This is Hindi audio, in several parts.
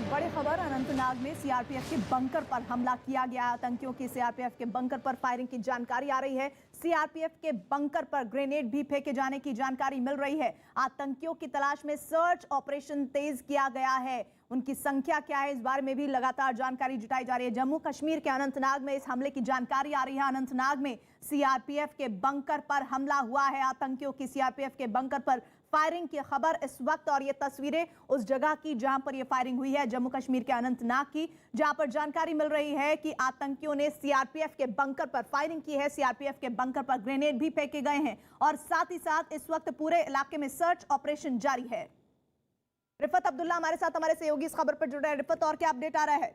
बड़ी खबर, अनंतनाग में सीआरपीएफ के बंकर पर हमला किया गया। आतंकियों की सीआरपीएफ के बंकर पर फायरिंग की जानकारी आ रही है। सीआरपीएफ के बंकर पर ग्रेनेड भी फेंके जाने की जानकारी मिल रही है। आतंकियों की तलाश में सर्च ऑपरेशन तेज किया गया है। उनकी संख्या क्या है, इस बारे में भी लगातार जानकारी जुटाई जा रही है। जम्मू कश्मीर के अनंतनाग में इस हमले की जानकारी आ रही है। अनंतनाग में सीआरपीएफ के बंकर पर हमला हुआ है। आतंकियों की सीआरपीएफ के बंकर पर फायरिंग की खबर इस वक्त, और ये तस्वीरें उस जगह की जहां पर ये फायरिंग हुई है, जम्मू कश्मीर के अनंतनाग की, जहां पर जानकारी मिल रही है कि आतंकियों ने सीआरपीएफ के बंकर पर फायरिंग की है। सीआरपीएफ के बंकर पर ग्रेनेड भी फेंके गए हैं और साथ ही साथ इस वक्त पूरे इलाके में सर्च ऑपरेशन जारी है। रिफत अब्दुल्ला हमारे साथ, हमारे सहयोगी इस खबर पर जुड़ रहे हैं। रिफत, और क्या अपडेट आ रहा है?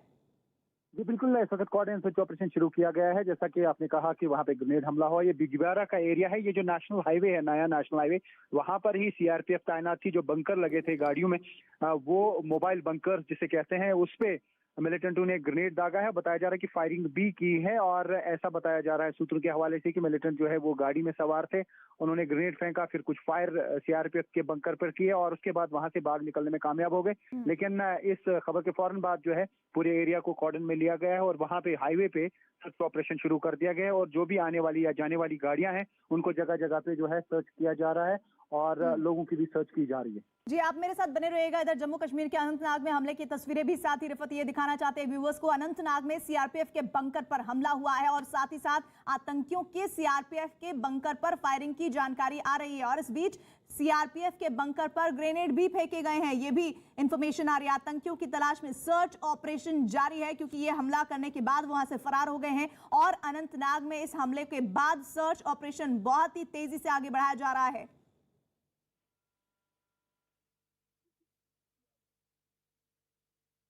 जी बिल्कुल, इस वक्त कोऑर्डिनेट सर्च ऑपरेशन शुरू किया गया है। जैसा कि आपने कहा कि वहां पे ग्रेनेड हमला हुआ, ये बिजबिहारा का एरिया है। ये जो नेशनल हाईवे है, नया नेशनल हाईवे, वहां पर ही सीआरपीएफ तैनात थी। जो बंकर लगे थे गाड़ियों में, वो मोबाइल बंकर जिसे कहते हैं, उस पे मिलिटेंटों ने ग्रेनेड दागा है। बताया जा रहा है कि फायरिंग भी की है, और ऐसा बताया जा रहा है सूत्रों के हवाले से कि मिलिटेंट जो है वो गाड़ी में सवार थे, उन्होंने ग्रेनेड फेंका, फिर कुछ फायर सीआरपीएफ के बंकर पर किए और उसके बाद वहां से भाग निकलने में कामयाब हो गए। लेकिन इस खबर के फौरन बाद जो है पूरे एरिया को कॉर्डन में लिया गया है और वहां पे हाईवे पे सर्च ऑपरेशन शुरू कर दिया गया है। और जो भी आने वाली या जाने वाली गाड़ियां हैं, उनको जगह जगह पे जो है सर्च किया जा रहा है और लोगों की भी सर्च की जा रही है। जी, आप मेरे साथ बने रहिएगा। इधर जम्मू कश्मीर के अनंतनाग में हमले की तस्वीरें भी साथ ही रिफत ये दिखाना चाहते हैं व्यूअर्स को। अनंतनाग में सीआरपीएफ के बंकर पर हमला हुआ है और साथ ही साथ आतंकियों के सीआरपीएफ के बंकर पर फायरिंग की जानकारी आ रही है। और इस बीच सीआरपीएफ के बंकर पर ग्रेनेड भी फेंके गए हैं, ये भी इंफॉर्मेशन आ रही है। आतंकियों की तलाश में सर्च ऑपरेशन जारी है, क्योंकि ये हमला करने के बाद वहां से फरार हो गए हैं। और अनंतनाग में इस हमले के बाद सर्च ऑपरेशन बहुत ही तेजी से आगे बढ़ाया जा रहा है।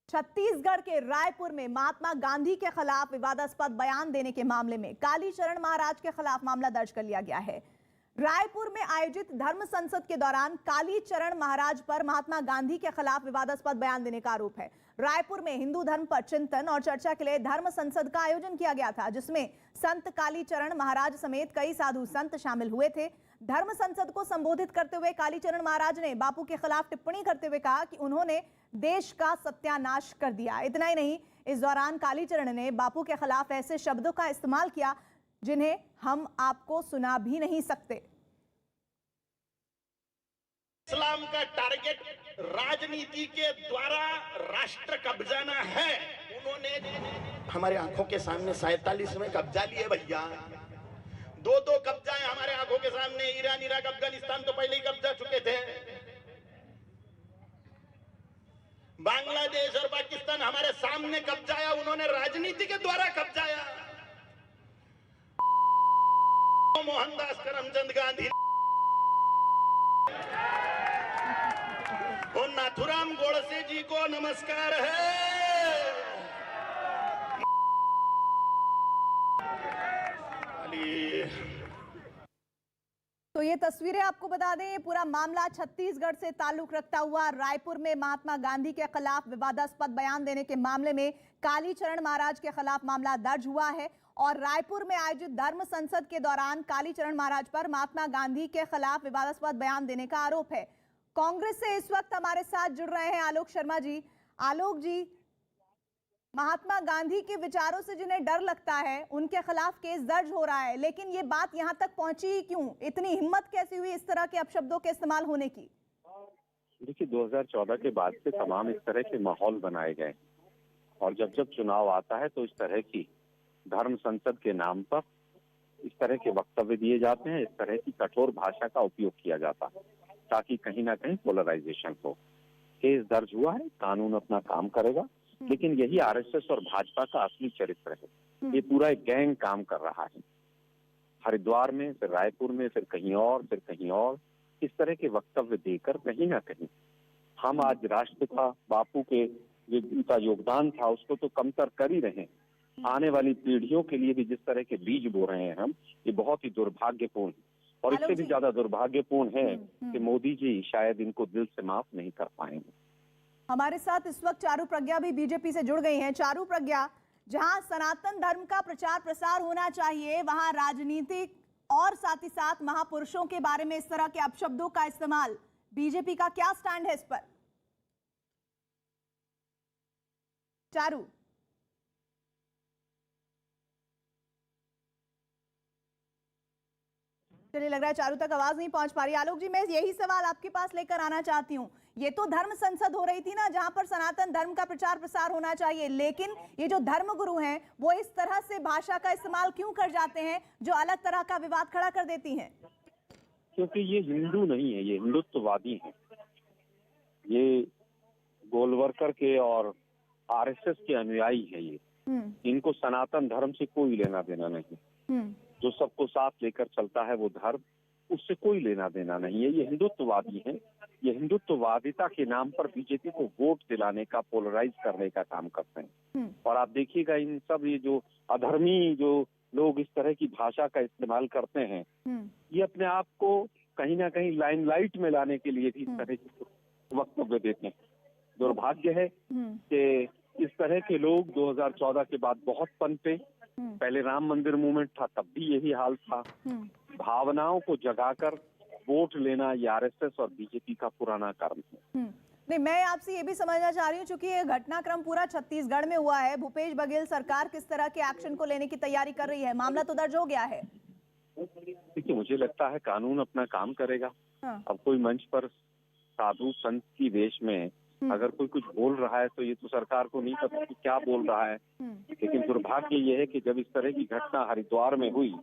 छत्तीसगढ़ के रायपुर में महात्मा गांधी के खिलाफ विवादास्पद बयान देने के मामले में कालीचरण महाराज के खिलाफ मामला दर्ज कर लिया गया है। रायपुर में आयोजित धर्म संसद के दौरान कालीचरण महाराज पर महात्मा गांधी के खिलाफ विवादास्पद बयान देने का आरोप है। रायपुर में हिंदू धर्म पर चिंतन और चर्चा के लिए धर्म संसद का आयोजन किया गया था, जिसमें संत कालीचरण महाराज समेत कई साधु संत शामिल हुए थे। धर्म संसद को संबोधित करते हुए कालीचरण महाराज ने बापू के खिलाफ टिप्पणी करते हुए कहा कि उन्होंने देश का सत्यानाश कर दिया। इतना ही नहीं, इस दौरान कालीचरण ने बापू के खिलाफ ऐसे शब्दों का इस्तेमाल किया जिन्हें हम आपको सुना भी नहीं सकते। इस्लाम का टारगेट राजनीति के द्वारा राष्ट्र कब्जाना है। उन्होंने हमारे आंखों के सामने 47 में कब्जा लिए भैया, दो कब्जा है हमारे आंखों के सामने। ईरान, इराक, अफगानिस्तान तो पहले ही कब्जा चुके थे। बांग्लादेश और पाकिस्तान हमारे सामने कब्जाया, उन्होंने राजनीति के द्वारा कब्जाया। मोहनदास करमचंद गांधी और नाथुराम गोडसे जी को नमस्कार है। तो ये तस्वीरें आपको बता दें, ये पूरा मामला छत्तीसगढ़ से ताल्लुक रखता हुआ रायपुर में महात्मा गांधी के खिलाफ विवादास्पद बयान देने के मामले में कालीचरण महाराज के खिलाफ मामला दर्ज हुआ है। और रायपुर में आयोजित धर्म संसद के दौरान कालीचरण महाराज पर महात्मा गांधी के खिलाफ विवादास्पद बयान देने का आरोप है। कांग्रेस से इस वक्त हमारे साथ जुड़ रहे हैं आलोक शर्मा जी। आलोक जी, महात्मा गांधी के विचारों से जिन्हें डर लगता है, उनके खिलाफ केस दर्ज हो रहा है, लेकिन ये बात यहां तक पहुंची क्यों? इतनी हिम्मत कैसी हुई इस तरह के अपशब्दों के इस्तेमाल होने की? देखिए, 2014 के बाद से तमाम इस तरह के माहौल बनाए गए, और जब जब चुनाव आता है तो इस तरह की धर्म संसद के नाम पर इस तरह के वक्तव्य दिए जाते हैं, इस तरह की कठोर भाषा का उपयोग किया जाता है ताकि कहीं ना कहीं पोलराइजेशन हो। केस दर्ज हुआ है, कानून अपना काम करेगा, लेकिन यही आरएसएस और भाजपा का असली चरित्र है। ये पूरा एक गैंग काम कर रहा है। हरिद्वार में, फिर रायपुर में, फिर कहीं और, फिर कहीं और, इस तरह के वक्तव्य देकर कहीं ना कहीं हम आज राष्ट्र का, बापू के जो उनका योगदान था, उसको तो कमतर कर ही रहे हैं। आने वाली पीढ़ियों के लिए भी जिस तरह के बीज बो रहे हैं हम, ये बहुत ही दुर्भाग्यपूर्ण, और इससे भी ज्यादा दुर्भाग्यपूर्ण है कि मोदी जी शायद इनको दिल से माफ नहीं कर पाएंगे। हमारे साथ इस वक्त चारू प्रज्ञा भी बीजेपी से जुड़ गई हैं। चारू प्रज्ञा, जहां सनातन धर्म का प्रचार प्रसार होना चाहिए, वहां राजनीतिक और साथ ही साथ महापुरुषों के बारे में इस तरह के अपशब्दों का इस्तेमाल, बीजेपी का क्या स्टैंड है इस पर? चारू, चलिए लग रहा है चारू तक आवाज नहीं पहुंच पा रही। आलोक जी, मैं यही सवाल आपके पास लेकर आना चाहती हूँ। ये तो धर्म संसद हो रही थी ना, जहां पर सनातन धर्म का प्रचार प्रसार होना चाहिए, लेकिन ये जो धर्म गुरु हैं वो इस तरह से भाषा का इस्तेमाल क्यों कर जाते हैं जो अलग तरह का विवाद खड़ा कर देती हैं? क्योंकि ये हिंदू नहीं है, ये हिंदुत्ववादी हैं। ये गोलवरकर के और आरएसएस के अनुयायी है। ये इनको सनातन धर्म से कोई लेना देना नहीं। जो सबको साथ लेकर चलता है वो धर्म, उससे कोई लेना देना नहीं है। ये हिंदुत्ववादी हैं। ये हिंदुत्ववादिता के नाम पर बीजेपी को वोट दिलाने का, पोलराइज करने का काम करते हैं। और आप देखिएगा इन सब ये जो अधर्मी जो लोग इस तरह की भाषा का इस्तेमाल करते हैं, ये अपने आप को कहीं ना कहीं लाइमलाइट में लाने के लिए भी इस तरह के वक्तव्य देते हैं। दुर्भाग्य है कि इस तरह के लोग 2014 के बाद बहुत पनपे। पहले राम मंदिर मूवमेंट था, तब भी यही हाल था। भावनाओं को जगाकर वोट लेना ये आरएसएस और बीजेपी का पुराना कर्म है। नहीं, मैं आपसे ये भी समझना चाह रही हूँ, चूंकि ये घटनाक्रम पूरा छत्तीसगढ़ में हुआ है, भूपेश बघेल सरकार किस तरह के एक्शन को लेने की तैयारी कर रही है? मामला तो दर्ज हो गया है। देखिए, मुझे लगता है कानून अपना काम करेगा। अब कोई मंच पर साधु संत की वेश में अगर कोई कुछ बोल रहा है तो ये तो सरकार को नहीं पता कि क्या बोल रहा है। लेकिन दुर्भाग्य ये है कि जब इस तरह की घटना हरिद्वार में हुई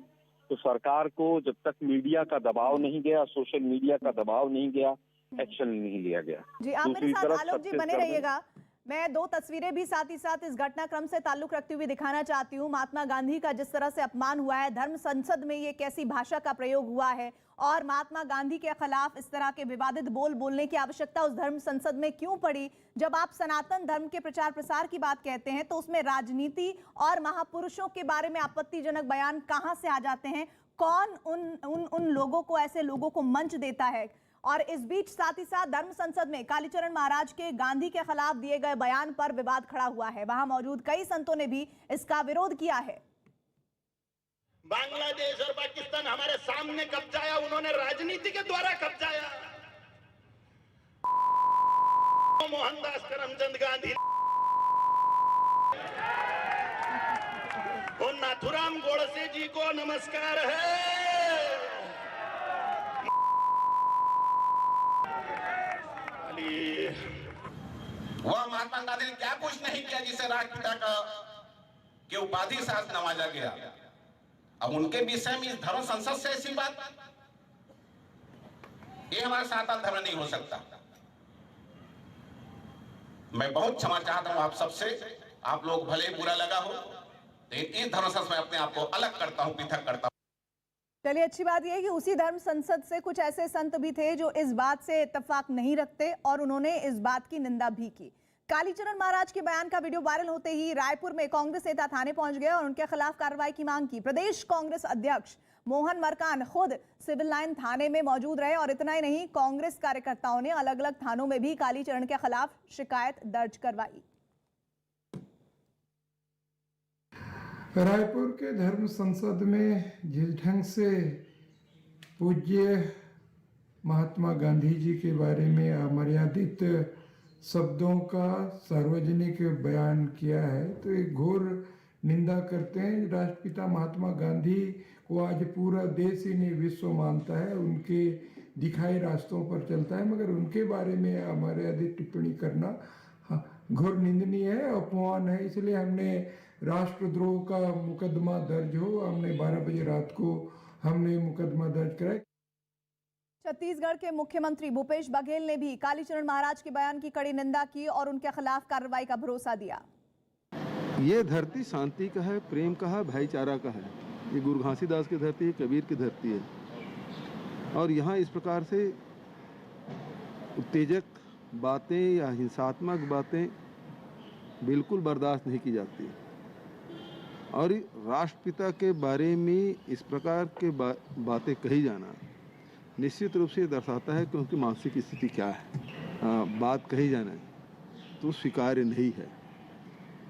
तो सरकार को जब तक मीडिया का दबाव नहीं गया, सोशल मीडिया का दबाव नहीं गया, एक्शन नहीं लिया गया। जी, आप मेरे साथ आलोक जी बने रहिएगा। मैं दो तस्वीरें भी साथ ही साथ इस घटनाक्रम से ताल्लुक रखते हुए दिखाना चाहती हूँ। महात्मा गांधी का जिस तरह से अपमान हुआ है, धर्म संसद में ये कैसी भाषा का प्रयोग हुआ है, और महात्मा गांधी के खिलाफ इस तरह के विवादित बोल बोलने की आवश्यकता उस धर्म संसद में क्यों पड़ी? जब आप सनातन धर्म के प्रचार प्रसार की बात कहते हैं तो उसमें राजनीति और महापुरुषों के बारे में आपत्तिजनक बयान कहां से आ जाते हैं? कौन उन लोगों को, ऐसे लोगों को मंच देता है? और इस बीच साथ ही साथ धर्म संसद में कालीचरण महाराज के गांधी के खिलाफ दिए गए बयान पर विवाद खड़ा हुआ है। वहां मौजूद कई संतों ने भी इसका विरोध किया है। बांग्लादेश और पाकिस्तान हमारे सामने कब्जाया, उन्होंने राजनीति के द्वारा कब्जाया। मोहनदास करमचंद गांधी और नाथुराम गोडसे जी को नमस्कार है। वह महात्मा गांधी ने क्या कुछ नहीं किया जिसे राष्ट्रपिता का के उपाधि से आज नवाजा गया। अब उनके विषय में इस धर्म संसद से ऐसी बात, ये हमारा सनातन धर्म नहीं हो सकता। मैं बहुत क्षमा चाहता हूं आप सबसे, आप लोग भले बुरा लगा हो, लेकिन इस धर्म संसद में अपने आप को अलग करता हूं, पृथक करता हूं। चलिए, अच्छी बात यह है कि उसी धर्म संसद से कुछ ऐसे संत भी थे जो इस बात से इत्तेफाक नहीं रखते और उन्होंने इस बात की निंदा भी की। कालीचरण महाराज के बयान का वीडियो वायरल होते ही रायपुर में कांग्रेस नेता थाने पहुंच गए और उनके खिलाफ कार्रवाई की मांग की। प्रदेश कांग्रेस अध्यक्ष मोहन मरकान खुद सिविल लाइन थाने में मौजूद रहे और इतना ही नहीं, कांग्रेस कार्यकर्ताओं ने अलग अलग थानों में भी कालीचरण के खिलाफ शिकायत दर्ज करवाई। रायपुर के धर्म संसद में जिस ढंग से पूज्य महात्मा गांधी जी के बारे में अमर्यादित शब्दों का सार्वजनिक बयान किया है तो एक घोर निंदा करते हैं। राष्ट्रपिता महात्मा गांधी को आज पूरा देश ही नहीं विश्व मानता है, उनके दिखाए रास्तों पर चलता है, मगर उनके बारे में अमर्यादित टिप्पणी करना घोर निंदनीय है, अपमान है। इसलिए हमने राष्ट्रद्रोह का मुकदमा दर्ज हो, हमने 12 बजे रात को हमने मुकदमा दर्ज कराया। छत्तीसगढ़ के मुख्यमंत्री भूपेश बघेल ने भी कालीचरण महाराज के बयान की कड़ी निंदा की और उनके खिलाफ कार्रवाई का भरोसा दिया। ये धरती शांति का है, प्रेम का है, भाईचारा का है। ये गुरु घासीदास की धरती है, कबीर की धरती है, और यहाँ इस प्रकार से उत्तेजक बातें या हिंसात्मक बातें बिल्कुल बर्दाश्त नहीं की जाती। और राष्ट्रपिता के बारे में इस प्रकार के बातें कही जाना निश्चित रूप से दर्शाता है कि उनकी मानसिक स्थिति क्या है। बात कही जाना तो स्वीकार्य नहीं है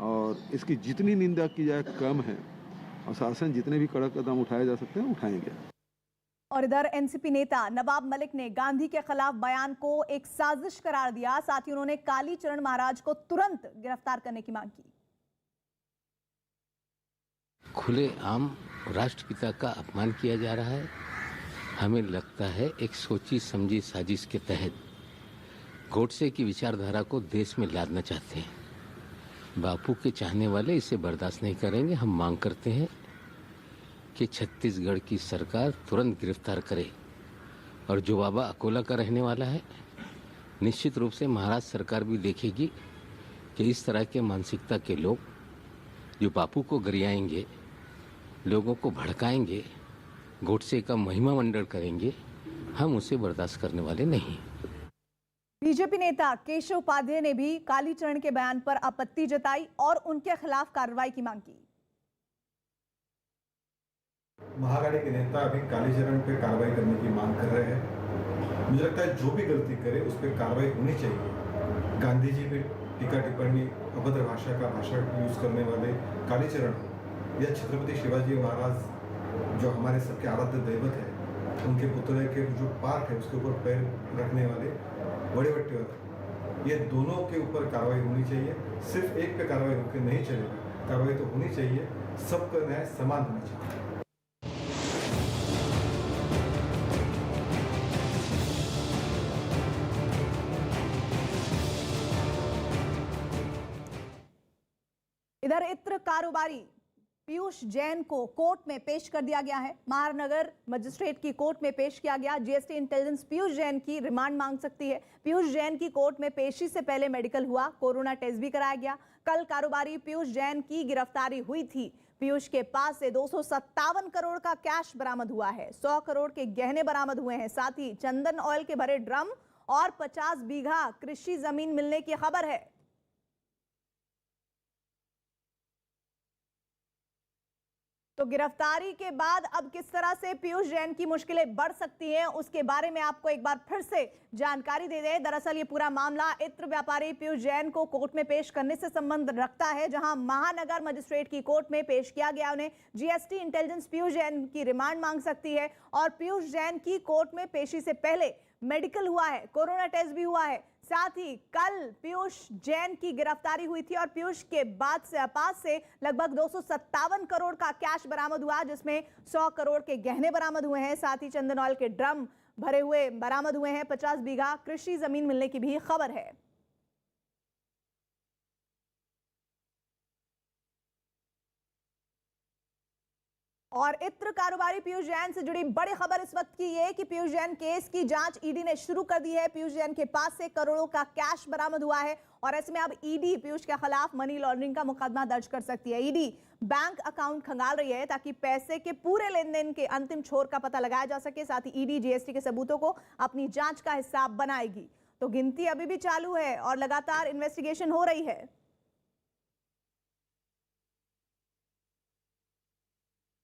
और इसकी जितनी निंदा की जाए कम है, और शासन जितने भी कड़क कदम उठाए जा सकते हैं उठाएंगे। और इधर एनसीपी नेता नवाब मलिक ने गांधी के खिलाफ बयान को एक साजिश करार दिया। साथ ही उन्होंने कालीचरण महाराज को तुरंत गिरफ्तार करने की मांग की। खुले आम राष्ट्रपिता का अपमान किया जा रहा है। हमें लगता है एक सोची समझी साजिश के तहत गोडसे की विचारधारा को देश में लादना चाहते हैं। बापू के चाहने वाले इसे बर्दाश्त नहीं करेंगे। हम मांग करते हैं कि छत्तीसगढ़ की सरकार तुरंत गिरफ्तार करे और जो बाबा अकोला का रहने वाला है, निश्चित रूप से महाराष्ट्र सरकार भी देखेगी कि इस तरह के मानसिकता के लोग जो बापू को गरियाएंगे, लोगों को भड़काएंगे, गोडसे का महिमा मंडल करेंगे, हम उसे बर्दाश्त करने वाले नहीं। बीजेपी नेता केशव उपाध्याय ने भी कालीचरण के बयान पर आपत्ति जताई और उनके खिलाफ कार्रवाई की मांग की। महाआघाड़ी के नेता अभी कालीचरण पे कार्रवाई करने की मांग कर रहे हैं। मुझे लगता है जो भी गलती करे उस पर कार्रवाई होनी चाहिए। गांधी जी पे टीका टिप्पणी, अभद्र भाषा का भाषा यूज करने वाले कालीचरण या छत्रपति शिवाजी महाराज जो हमारे सबके आराध्य दैवत है, उनके पुतले के जो पार्क है उसके ऊपर पैर रखने वाले बड़े बट्टे, ये दोनों के ऊपर कार्रवाई होनी चाहिए। सिर्फ एक पे कार्रवाई होकर नहीं चलेगा, कार्रवाई तो होनी चाहिए। सबका न्याय समान होना चाहिए। इधर इत्र कारोबारी पीयूष जैन को कोर्ट में पेश कर दिया गया है। महानगर मजिस्ट्रेट की कोर्ट में पेश किया गया। जीएसटी इंटेलिजेंस पीयूष जैन की रिमांड मांग सकती है। पीयूष जैन की कोर्ट में पेशी से पहले मेडिकल हुआ, कोरोना टेस्ट भी कराया गया। कल कारोबारी पीयूष जैन की गिरफ्तारी हुई थी। पीयूष के पास से 257 करोड़ का कैश बरामद हुआ है। 100 करोड़ के गहने बरामद हुए हैं। साथ ही चंदन ऑयल के भरे ड्रम और 50 बीघा कृषि जमीन मिलने की खबर है। तो गिरफ्तारी के बाद अब किस तरह से पीयूष जैन की मुश्किलें बढ़ सकती हैं, उसके बारे में आपको एक बार फिर से जानकारी दे दें। दरअसल ये पूरा मामला इत्र व्यापारी पीयूष जैन को कोर्ट में पेश करने से संबंध रखता है, जहां महानगर मजिस्ट्रेट की कोर्ट में पेश किया गया। उन्हें जीएसटी इंटेलिजेंस पीयूष जैन की रिमांड मांग सकती है और पीयूष जैन की कोर्ट में पेशी से पहले मेडिकल हुआ है, कोरोना टेस्ट भी हुआ है। साथ ही कल पीयूष जैन की गिरफ्तारी हुई थी और पीयूष के पास से लगभग 257 करोड़ का कैश बरामद हुआ, जिसमें 100 करोड़ के गहने बरामद हुए हैं। साथ ही चंदन ऑयल के ड्रम भरे हुए बरामद हुए हैं। 50 बीघा कृषि जमीन मिलने की भी खबर है। और इत्र कारोबारी पीयूष जैन से जुड़ी बड़ी खबर इस वक्त की ये कि पीयूष जैन केस की जांच ईडी ने शुरू कर दी है। पीयूष जैन के पास से करोड़ों का कैश बरामद हुआ है और ऐसे में अब ईडी पीयूष के खिलाफ मनी लॉन्ड्रिंग का मुकदमा दर्ज कर सकती है। ईडी बैंक अकाउंट खंगाल रही है ताकि पैसे के पूरे लेन देन के अंतिम छोर का पता लगाया जा सके। साथ ही ईडी जीएसटी के सबूतों को अपनी जांच का हिस्सा बनाएगी। तो गिनती अभी भी चालू है और लगातार इन्वेस्टिगेशन हो रही है।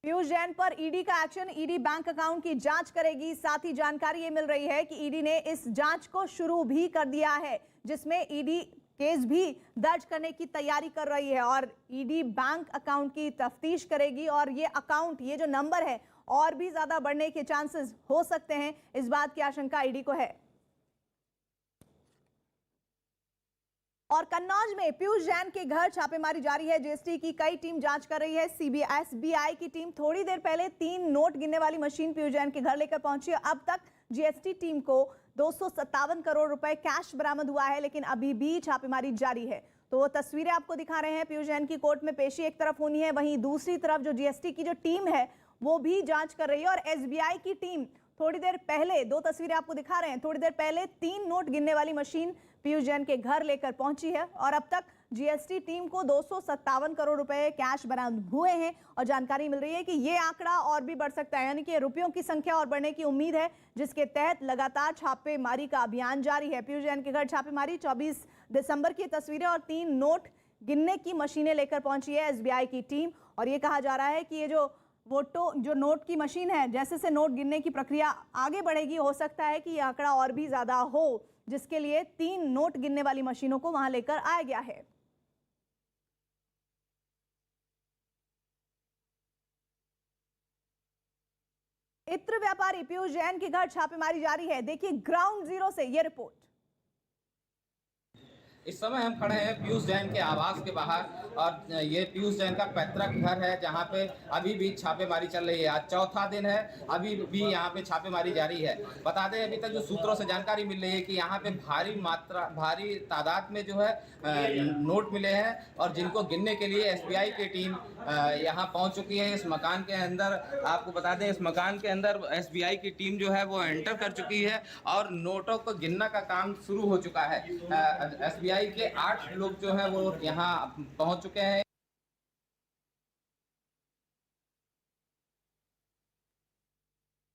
पीयूष जैन पर ईडी का एक्शन, ईडी बैंक अकाउंट की जांच करेगी। साथ ही जानकारी ये मिल रही है कि ईडी ने इस जांच को शुरू भी कर दिया है, जिसमें ईडी केस भी दर्ज करने की तैयारी कर रही है और ईडी बैंक अकाउंट की तफ्तीश करेगी। और ये अकाउंट, ये जो नंबर है, और भी ज्यादा बढ़ने के चांसेस हो सकते हैं, इस बात की आशंका ईडी को है। और कन्नौज में पीयूष जैन के घर छापेमारी जारी है। जीएसटी की कई टीम जांच कर रही है। एसबीआई की टीम थोड़ी देर पहले 3 नोट गिनने वाली मशीन पीयूष जैन के घर लेकर पहुंची। अब तक जीएसटी टीम को 257 करोड़ रुपए कैश बरामद हुआ है, लेकिन अभी भी छापेमारी जारी है। तो वो तस्वीरें आपको दिखा रहे हैं। पीयूष जैन की कोर्ट में पेशी एक तरफ होनी है, वहीं दूसरी तरफ जो जीएसटी की जो टीम है वो भी जांच कर रही है। और एसबीआई की टीम थोड़ी देर पहले, 2 तस्वीरें आपको दिखा रहे हैं, थोड़ी देर पहले 3 नोट गिनने वाली मशीन पीयूष जैन के घर लेकर पहुंची है और अब तक जीएसटी टीम को 257 करोड़ रुपए कैश बरामद हुए हैं। और जानकारी मिल रही है कि ये आंकड़ा और भी बढ़ सकता है, यानी कि रुपयों की संख्या और बढ़ने की उम्मीद है, जिसके तहत लगातार छापेमारी का अभियान जारी है। पीयूष जैन के घर छापेमारी 24 दिसंबर की तस्वीरें और 3 नोट गिनने की मशीनें लेकर पहुंची है एसबीआई की टीम। और ये कहा जा रहा है कि ये जो नोट की मशीन है, जैसे से नोट गिनने की प्रक्रिया आगे बढ़ेगी, हो सकता है कि ये आंकड़ा और भी ज्यादा हो, जिसके लिए 3 नोट गिनने वाली मशीनों को वहां लेकर आया गया है। इत्र व्यापारी पीयूष जैन के घर छापेमारी जारी है। देखिए ग्राउंड जीरो से ये रिपोर्ट। इस समय हम खड़े हैं पीयूष जैन के आवास के बाहर और ये पीयूष जैन का पैतृक घर है जहां पे अभी भी छापेमारी चल रही है। आज चौथा दिन है, अभी भी यहां पे छापेमारी जारी है। बता दें अभी तक जो सूत्रों से जानकारी मिल रही है कि यहां पे भारी तादाद में जो है नोट मिले हैं और जिनको गिनने के लिए एसबीआई की टीम यहां पहुंच चुकी है। इस मकान के अंदर आपको बता दें, इस मकान के अंदर एसबीआई की टीम जो है वो एंटर कर चुकी है और नोटों को गिनना का काम शुरू हो चुका है। एसबीआई के 8 लोग जो है वो यहाँ पहुंच चुके हैं।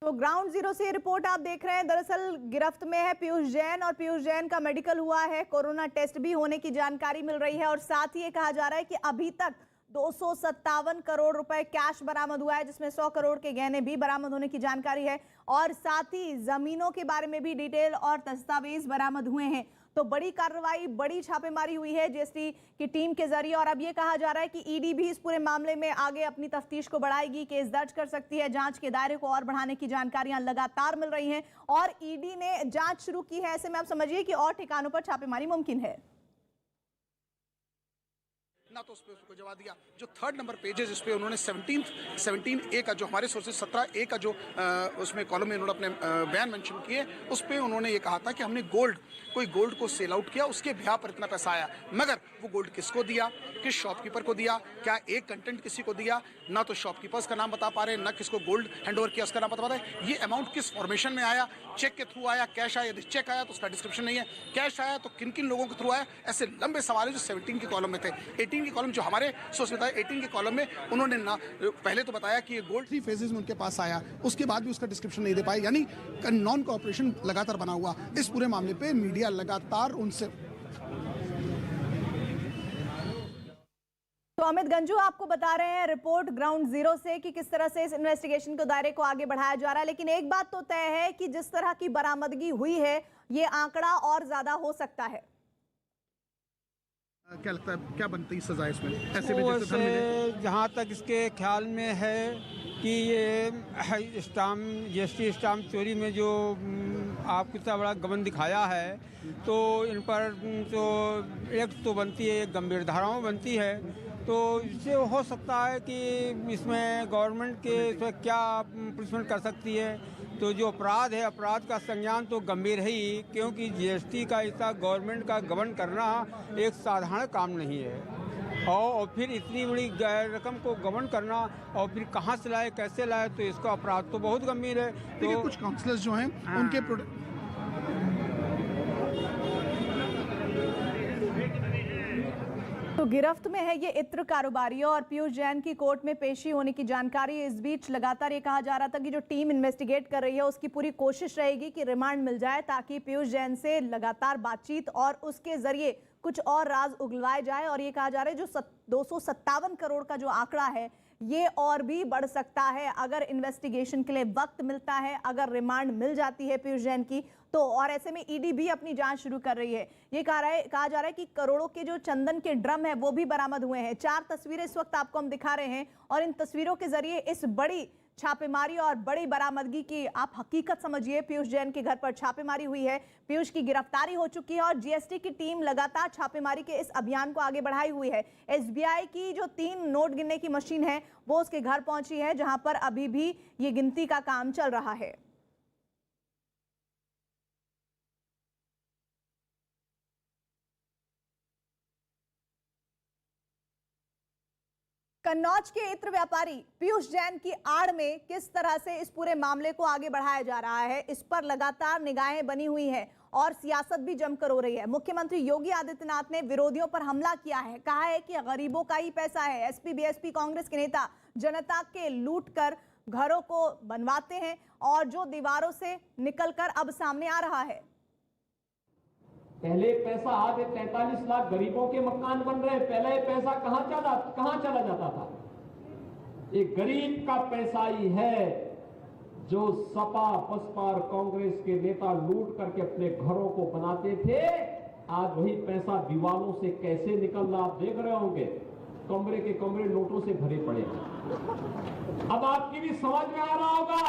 तो ग्राउंड जीरो से रिपोर्ट आप देख रहे हैं। दरअसल गिरफ्त में है पीयूष जैन और पीयूष जैन का मेडिकल हुआ है, कोरोना टेस्ट भी होने की जानकारी मिल रही है और साथ ही ये कहा जा रहा है कि अभी तक 257 करोड़ रुपए कैश बरामद हुआ है, जिसमें 100 करोड़ के गहने भी बरामद होने की जानकारी है और साथ ही जमीनों के बारे में भी डिटेल और दस्तावेज बरामद हुए हैं। तो बड़ी कार्रवाई, बड़ी छापेमारी हुई है जीएसटी की टीम के जरिए और अब ये कहा जा रहा है कि ईडी भी इस पूरे मामले में आगे अपनी तफ्तीश को बढ़ाएगी, केस दर्ज कर सकती है। जांच के दायरे को और बढ़ाने की जानकारियां लगातार मिल रही हैं और ईडी ने जांच शुरू की है। ऐसे में आप समझिए कि और ठिकानों पर छापेमारी मुमकिन है। ना तो उस पर उसको जवाब दिया। जो 3rd नंबर पेज है जिसपे उन्होंने 17A का जो हमारे सोर्सेज 17A का जो उसमें कॉलम में उन्होंने अपने बयान मेंशन किए, उस पर उन्होंने ये कहा था कि हमने कोई गोल्ड को सेल आउट किया, उसके ब्याह पर इतना पैसा आया, मगर वो गोल्ड किसको दिया, किस शॉपकीपर को दिया, क्या एक कंटेंट किसी को दिया, ना तो शॉपकीपर्स का नाम बता पा रहे, ना किसको गोल्ड हैंड ओवर किया उसका नाम बता पा रहे। ये अमाउंट किस फॉर्मेशन में आया, चेक के थ्रू आया, कैश आया, यदि चेक आया तो उसका डिस्क्रिप्शन नहीं है, कैश आया तो किन किन लोगों के थ्रू आया, ऐसे लंबे सवाल है जो 17 के कॉलम में थे। 18 के कॉलम जो हमारे सोर्स में था, 18 के कॉलम में उन्होंने ना पहले तो बताया कि ये गोल्ड 3 फेजेस में उनके पास आया, उसके बाद भी उसका डिस्क्रिप्शन नहीं दे पाए, यानी नॉन कोऑपरेशन लगातार बना हुआ। इस पूरे मामले पे मीडिया लगातार उनसे। तो अमित गंजू आपको बता रहे हैं रिपोर्ट ग्राउंड जीरो से कि किस तरह से इस इन्वेस्टिगेशन के दायरे को आगे बढ़ाया जा रहा है, लेकिन एक बात तो तय है कि जिस तरह की बरामदगी हुई है ये आंकड़ा और ज्यादा हो सकता है। क्या लगता है क्या बनती सजा इसमें ऐसे में जैसे धन मिले? जहाँ तक इसके ख्याल में है कि ये स्टाम्प जीएसटी स्टाम्प चोरी में जो आपको इतना बड़ा गबन दिखाया है, तो इन पर जो एक्ट तो बनती है, एक गंभीर धाराओं बनती है, तो इससे हो सकता है कि इसमें गवर्नमेंट के इसमें क्या पनिशमेंट कर सकती है। तो जो अपराध है, अपराध का संज्ञान तो गंभीर है ही, क्योंकि जीएसटी का ऐसा गवर्नमेंट का गबन करना एक साधारण काम नहीं है और फिर इतनी बड़ी रकम को गबन करना और फिर कहाँ से लाए, कैसे लाए, तो इसका अपराध तो बहुत गंभीर है। तो कुछ काउंसलर्स जो हैं उनके तो गिरफ्त में है ये इत्र कारोबारी और पीयूष जैन की कोर्ट में पेशी होने की जानकारी। इस बीच लगातार ये कहा जा रहा था कि जो टीम इन्वेस्टिगेट कर रही है उसकी पूरी कोशिश रहेगी कि रिमांड मिल जाए ताकि पीयूष जैन से लगातार बातचीत और उसके जरिए कुछ और राज उगलवाए जाए। और ये कहा जा रहा है जो 257 करोड़ का जो आंकड़ा है ये और भी बढ़ सकता है अगर इन्वेस्टिगेशन के लिए वक्त मिलता है, अगर रिमांड मिल जाती है पीयूष जैन की तो। और ऐसे में ईडी भी अपनी जांच शुरू कर रही है। ये कहा जा रहा है कि करोड़ों के जो चंदन के ड्रम है वो भी बरामद हुए हैं। 4 तस्वीरें इस वक्त आपको हम दिखा रहे हैं और इन तस्वीरों के जरिए इस बड़ी छापेमारी और बड़ी बरामदगी की आप हकीकत समझिए। पीयूष जैन के घर पर छापेमारी हुई है, पीयूष की गिरफ्तारी हो चुकी है और जीएसटी की टीम लगातार छापेमारी के इस अभियान को आगे बढ़ाई हुई है। एसबीआई की जो 3 नोट गिनने की मशीन है वो उसके घर पहुंची है, जहां पर अभी भी ये गिनती का काम चल रहा है। कन्नौज के इत्र व्यापारी पीयूष जैन की आड़ में किस तरह से इस पूरे मामले को आगे बढ़ाया जा रहा है, इस पर लगातार निगाहें बनी हुई हैं और सियासत भी जमकर हो रही है। मुख्यमंत्री योगी आदित्यनाथ ने विरोधियों पर हमला किया है, कहा है कि गरीबों का ही पैसा है। एसपी बीएसपी कांग्रेस के नेता जनता के लूट कर घरों को बनवाते हैं और जो दीवारों से निकलकर अब सामने आ रहा है। पहले पैसा आज 43 लाख गरीबों के मकान बन रहे, पहले पैसा कहां चला जाता था? एक गरीब का पैसा ही है जो सपा बसपा और कांग्रेस के नेता लूट करके अपने घरों को बनाते थे। आज वही पैसा दीवारों से कैसे निकल रहा आप देख रहे होंगे, कमरे के कमरे नोटों से भरे पड़े हैं। अब आपकी भी समझ में आ रहा होगा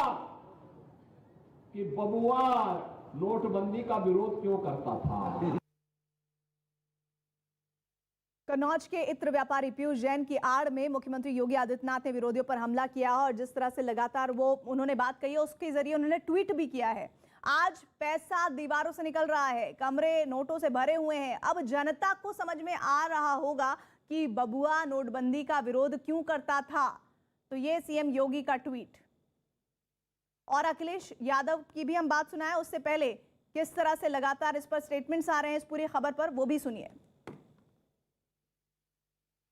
कि बबुआ नोटबंदी का विरोध क्यों करता था। कन्नौज के इत्र व्यापारी पीयूष जैन की आड़ में मुख्यमंत्री योगी आदित्यनाथ ने विरोधियों पर हमला किया और जिस तरह से लगातार उन्होंने बात कही है उसके जरिए उन्होंने ट्वीट भी किया है। आज पैसा दीवारों से निकल रहा है, कमरे नोटों से भरे हुए हैं। अब जनता को समझ में आ रहा होगा कि बबुआ नोटबंदी का विरोध क्यों करता था। तो ये सीएम योगी का ट्वीट। और अखिलेश यादव की भी हम बात सुनाए, उससे पहले किस तरह से लगातार इस पर स्टेटमेंट्स आ रहे हैं इस पूरी खबर पर, वो भी सुनिए।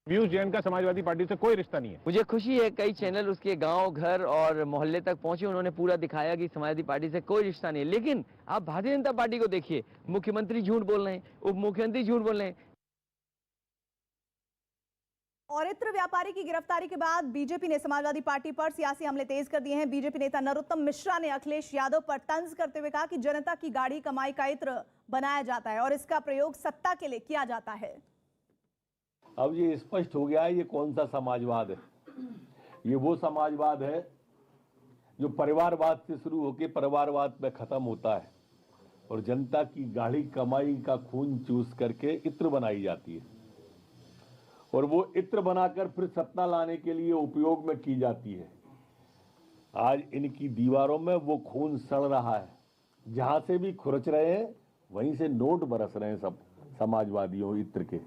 पीयूष जैन का समाजवादी पार्टी से कोई रिश्ता नहीं है। मुझे खुशी है कई चैनल उसके गांव, घर और मोहल्ले तक पहुंचे, उन्होंने पूरा दिखाया कि समाजवादी पार्टी से कोई रिश्ता नहीं है। लेकिन आप भारतीय जनता पार्टी को देखिए, मुख्यमंत्री झूठ बोल रहे हैं, उप मुख्यमंत्री झूठ बोल रहे हैं। और इत्र व्यापारी की गिरफ्तारी के बाद बीजेपी ने समाजवादी पार्टी पर सियासी हमले तेज कर दिए हैं। बीजेपी नेता नरोत्तम मिश्रा ने अखिलेश यादव पर तंज करते हुए कहा कि जनता की गाड़ी कमाई का इत्र बनाया जाता है और इसका प्रयोग सत्ता के लिए किया जाता है। अब ये स्पष्ट हो गया है ये कौन सा समाजवाद है। ये वो समाजवाद है जो परिवारवाद से शुरू होकर परिवारवाद में खत्म होता है और जनता की गाढ़ी कमाई का खून चूस करके इत्र बनाई जाती है और वो इत्र बनाकर फिर सत्ता लाने के लिए उपयोग में की जाती है। आज इनकी दीवारों में वो खून सड़ रहा है, जहां से भी खुरच रहे हैं वहीं से नोट बरस रहे हैं सब समाजवादियों इत्र के।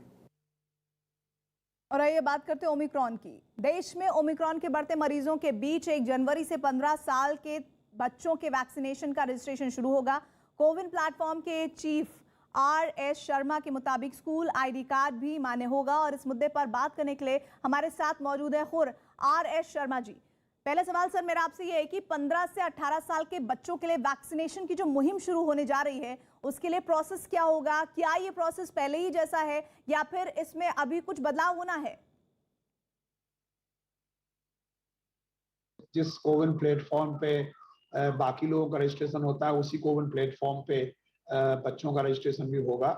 और आइए बात करते हैं ओमिक्रॉन की। देश में ओमिक्रॉन के बढ़ते मरीजों के बीच 1 जनवरी से 15 साल के बच्चों के वैक्सीनेशन का रजिस्ट्रेशन शुरू होगा। कोविन प्लेटफॉर्म के चीफ RS शर्मा के मुताबिक स्कूल ID कार्ड भी मान्य होगा और इस मुद्दे पर बात करने के लिए हमारे साथ मौजूद है खुर RS शर्मा जी। पहले सवाल सर मेरा आपसे ये है कि 15 से 18 साल के बच्चों के लिए वैक्सीनेशन की जो मुहिम शुरू होने जा रही है उसके लिए प्रोसेस क्या होगा? क्या ये प्रोसेस पहले ही जैसा है या फिर इसमें अभी कुछ बदलाव होना है? जिस कोविन प्लेटफॉर्म पे बाकी लोगों का रजिस्ट्रेशन होता है उसी कोविन प्लेटफॉर्म पे बच्चों का रजिस्ट्रेशन भी होगा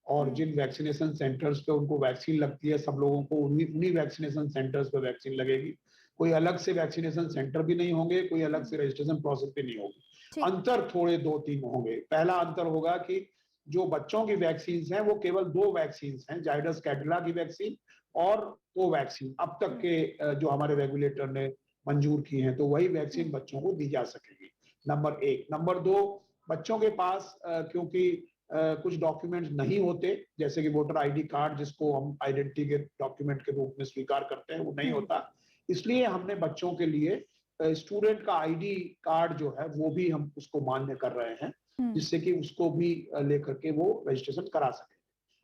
और जिन वैक्सीनेशन सेंटर्स पे उनको वैक्सीन लगती है सब लोगों को उन्हीं वैक्सीनेशन सेंटर्स पे वैक्सीन लगेगी। कोई अलग से वैक्सीनेशन सेंटर भी नहीं होंगे, कोई अलग से रजिस्ट्रेशन प्रोसेस भी नहीं होगी। अंतर थोड़े 2-3 होंगे। पहला अंतर होगा कि जो बच्चों की वैक्सीन हैं वो केवल 2 वैक्सीन हैं, जाइडस कैडिला की वैक्सीन और कोवैक्सीन अब तक के जो हमारे रेगुलेटर ने मंजूर की हैं, तो वही वैक्सीन बच्चों को दी जा सकेगी। नंबर 1। नंबर 2, बच्चों के पास क्योंकि कुछ डॉक्यूमेंट्स नहीं होते, जैसे कि वोटर ID कार्ड जिसको हम आइडेंटिटी के डॉक्यूमेंट के रूप में स्वीकार करते हैं, वो नहीं होता। इसलिए हमने बच्चों के लिए स्टूडेंट का ID कार्ड जो है वो भी हम उसको मान्य कर रहे हैं, जिससे कि उसको भी लेकर के वो रजिस्ट्रेशन करा सके।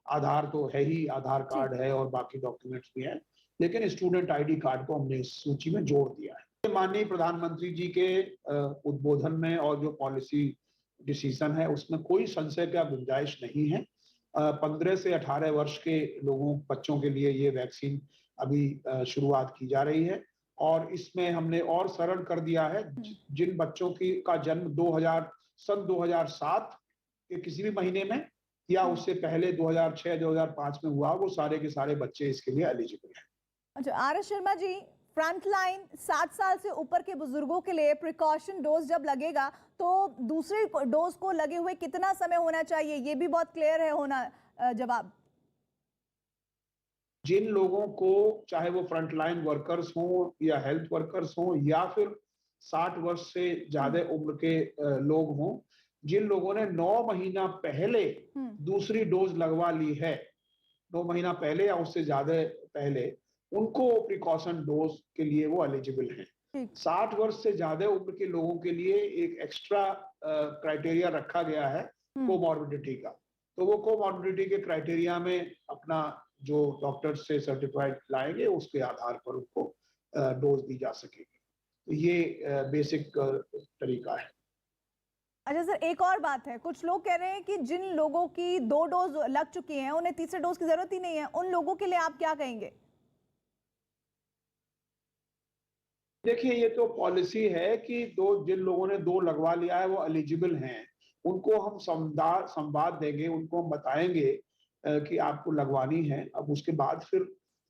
आधार तो है ही, आधार कार्ड है और बाकी डॉक्यूमेंट्स भी हैं, लेकिन स्टूडेंट ID कार्ड को हमने इस सूची में जोड़ दिया है। माननीय प्रधानमंत्री जी के उद्बोधन में और जो पॉलिसी डिसीजन है उसमें कोई संशय का गुंजाइश नहीं है। 15 से 18 वर्ष के बच्चों के लिए ये वैक्सीन अभी शुरुआत की जा रही है और इसमें हमने और सरल कर दिया है। जिन बच्चों का जन्म 2007 के किसी भी महीने में या उससे पहले 2006-2005 में हुआ, वो सारे के सारे बच्चे इसके लिए एलिजिबल हैं। अच्छा RS शर्मा जी, फ्रंटलाइन 60 साल से ऊपर के बुजुर्गों के लिए प्रिकॉशन डोज जब लगेगा तो दूसरे डोज को लगे हुए कितना समय होना चाहिए, ये भी बहुत क्लियर है होना जवाब। जिन लोगों को, चाहे वो फ्रंटलाइन वर्कर्स हों या हेल्थ वर्कर्स हों या फिर 60 वर्ष से ज्यादा उम्र के लोग हों, जिन लोगों ने 9 महीना पहले दूसरी डोज लगवा ली है, 9 महीना पहले या उससे ज्यादा पहले, उनको प्रिकॉशन डोज के लिए वो एलिजिबल हैं। 60 वर्ष से ज्यादा उम्र के लोगों के लिए एक एक्स्ट्रा क्राइटेरिया रखा गया है कोमॉर्बिडिटी का, तो वो कोमॉर्बिडिटी के क्राइटेरिया में अपना जो डॉक्टर से सर्टिफाइड लाएंगे उसके आधार पर उनको डोज दी जा सकेगी। तो ये बेसिक तरीका है। अच्छा सर, एक और बात है, कुछ लोग कह रहे हैं कि जिन लोगों की 2 डोज लग चुकी हैं उन्हें तीसरे डोज की जरूरत ही नहीं है, उन लोगों के लिए आप क्या कहेंगे? देखिए, ये तो पॉलिसी है कि जिन लोगों ने 2 लगवा लिया है वो एलिजिबल हैं, उनको हम संवाद देंगे, उनको हम बताएंगे कि आपको लगवानी है। अब उसके बाद फिर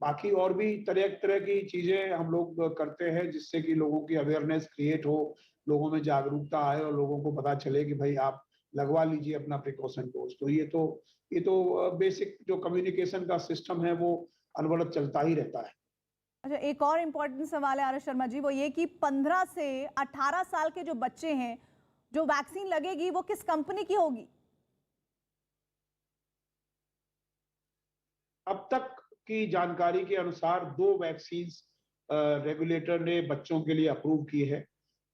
बाकी और भी तरह तरह की चीजें हम लोग करते हैं जिससे कि लोगों की अवेयरनेस क्रिएट हो, लोगों में जागरूकता आए और लोगों को पता चले कि भाई आप लगवा लीजिए अपना प्रिकॉशन डोज। तो ये तो बेसिक जो कम्युनिकेशन का सिस्टम है वो अनवरत चलता ही रहता है। अच्छा, एक और इम्पोर्टेंट सवाल है आर एस शर्मा जी, वो ये कि 15 से 18 साल के जो बच्चे हैं, जो वैक्सीन लगेगी वो किस कंपनी की होगी? अब तक की जानकारी के अनुसार 2 वैक्सीन रेगुलेटर ने बच्चों के लिए अप्रूव की है।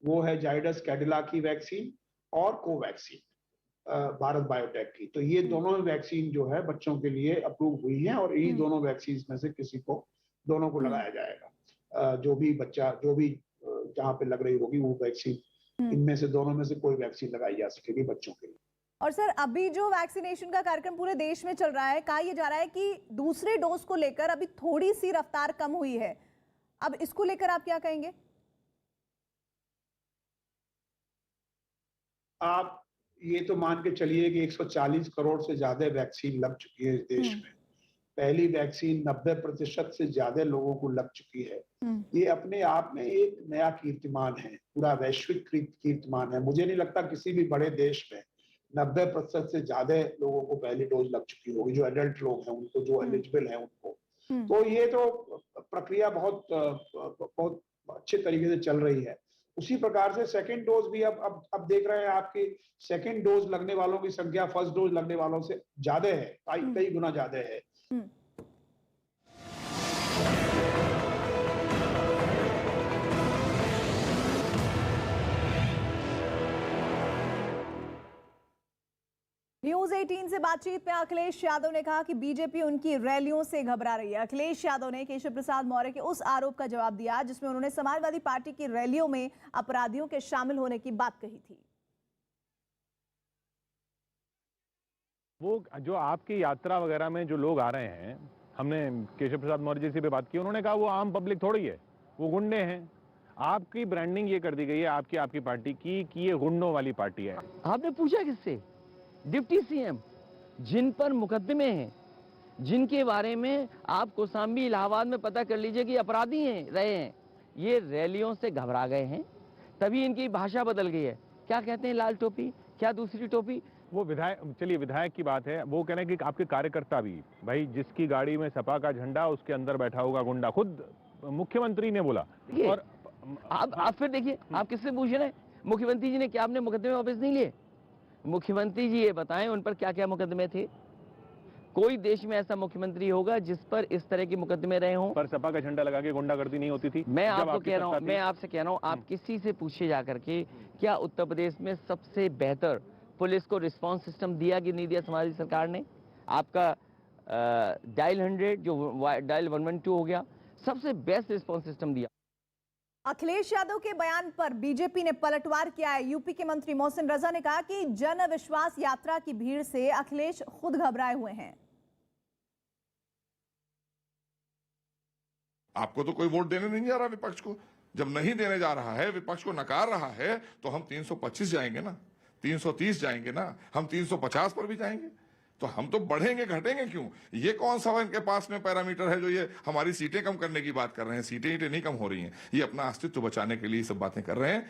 वो है जाइडस कैडिला की वैक्सीन और कोवैक्सीन भारत बायोटेक की। तो ये दोनों वैक्सीन जो है बच्चों के लिए अप्रूव हुई हैं और इन्हीं दोनों वैक्सीन में से किसी को, दोनों को लगाया जाएगा। जो भी बच्चा जहाँ पे लग रही होगी वो वैक्सीन, इनमें से दोनों में से कोई वैक्सीन लगाई जा सकेगी बच्चों के लिए। और सर, अभी जो वैक्सीनेशन का कार्यक्रम पूरे देश में चल रहा है, कहा यह जा रहा है कि दूसरे डोज को लेकर अभी थोड़ी सी रफ्तार कम हुई है। अब इसको लेकर आप क्या कहेंगे? आप ये तो मान के चलिए कि 140 करोड़ से ज्यादा वैक्सीन लग चुकी है इस देश में। पहली वैक्सीन 90% से ज्यादा लोगों को लग चुकी है। ये अपने आप में एक नया कीर्तिमान है, पूरा वैश्विक कीर्तिमान है। मुझे नहीं लगता किसी भी बड़े देश में 90% से ज्यादा लोगों को पहली डोज लग चुकी होगी, जो एडल्ट लोग हैं उनको, जो एलिजिबल हैं उनको। तो ये तो प्रक्रिया बहुत अच्छे तरीके से चल रही है। उसी प्रकार से सेकंड डोज भी अब देख रहे हैं आपकी सेकंड डोज लगने वालों की संख्या फर्स्ट डोज लगने वालों से ज्यादा है, कई गुना ज्यादा है। न्यूज 18 से बातचीत में अखिलेश यादव ने कहा कि बीजेपी उनकी रैलियों से घबरा रही है। अखिलेश यादव ने केशव प्रसाद मौर्य के उस आरोप का जवाब दिया जिसमें उन्होंने समाजवादी पार्टी की रैलियों में अपराधियों के शामिल होने की बात कही थी। वो जो आपकी यात्रा वगैरह में जो लोग आ रहे हैं, हमने केशव प्रसाद मौर्य जी से भी बात की, उन्होंने कहा वो आम पब्लिक थोड़ी है, वो गुंडे हैं। आपकी ब्रांडिंग ये कर दी गई है आपकी पार्टी की कि ये गुंडों वाली पार्टी है। आपने पूछा किससे? डिप्टी सीएम, जिन पर मुकदमे हैं, जिनके बारे में आप कौशाम्बी इलाहाबाद में पता कर लीजिए कि अपराधी रहे हैं, ये रैलियों से घबरा गए हैं, तभी इनकी भाषा बदल गई है। क्या कहते हैं, लाल टोपी, क्या दूसरी टोपी? वो विधायक की बात है, वो कह रहे हैं कि आपके कार्यकर्ता भी, भाई जिसकी गाड़ी में सपा का झंडा उसके अंदर बैठा होगा गुंडा, खुद मुख्यमंत्री ने बोला। और आप फिर देखिए, आप किससे पूछ रहे हैं? मुख्यमंत्री जी ने क्या आपने मुकदमे वापस नहीं लिए? मुख्यमंत्री जी ये बताएं उन पर क्या क्या मुकदमे थे। कोई देश में ऐसा मुख्यमंत्री होगा जिस पर इस तरह के मुकदमे रहे हों? पर सपा का झंडा लगा के गुंडागर्दी नहीं होती थी। मैं आपको कह रहा हूं, मैं आपसे कह रहा हूं, आप किसी से पूछे जाकर के, क्या उत्तर प्रदेश में सबसे बेहतर पुलिस को रिस्पांस सिस्टम दिया कि नहीं दिया समाजवादी सरकार ने? आपका डायल 100 जो डायल 112 हो गया, सबसे बेस्ट रिस्पांस सिस्टम दिया। अखिलेश यादव के बयान पर बीजेपी ने पलटवार किया है। यूपी के मंत्री मोहसिन रजा ने कहा कि जन विश्वास यात्रा की भीड़ से अखिलेश खुद घबराए हुए हैं। आपको तो कोई वोट देने नहीं जा रहा विपक्ष को। जब नहीं देने जा रहा है, विपक्ष को नकार रहा है, तो हम 325 जाएंगे ना, 330 जाएंगे ना, हम 350 पर भी जाएंगे। तो हम तो बढ़ेंगे, घटेंगे क्यों? ये कौन सा इनके पास में पैरामीटर है जो ये हमारी सीटें कम करने की बात कर रहे हैं? सीटें नहीं कम हो रही हैं, ये अपना अस्तित्व बचाने के लिए सब बातें कर रहे हैं।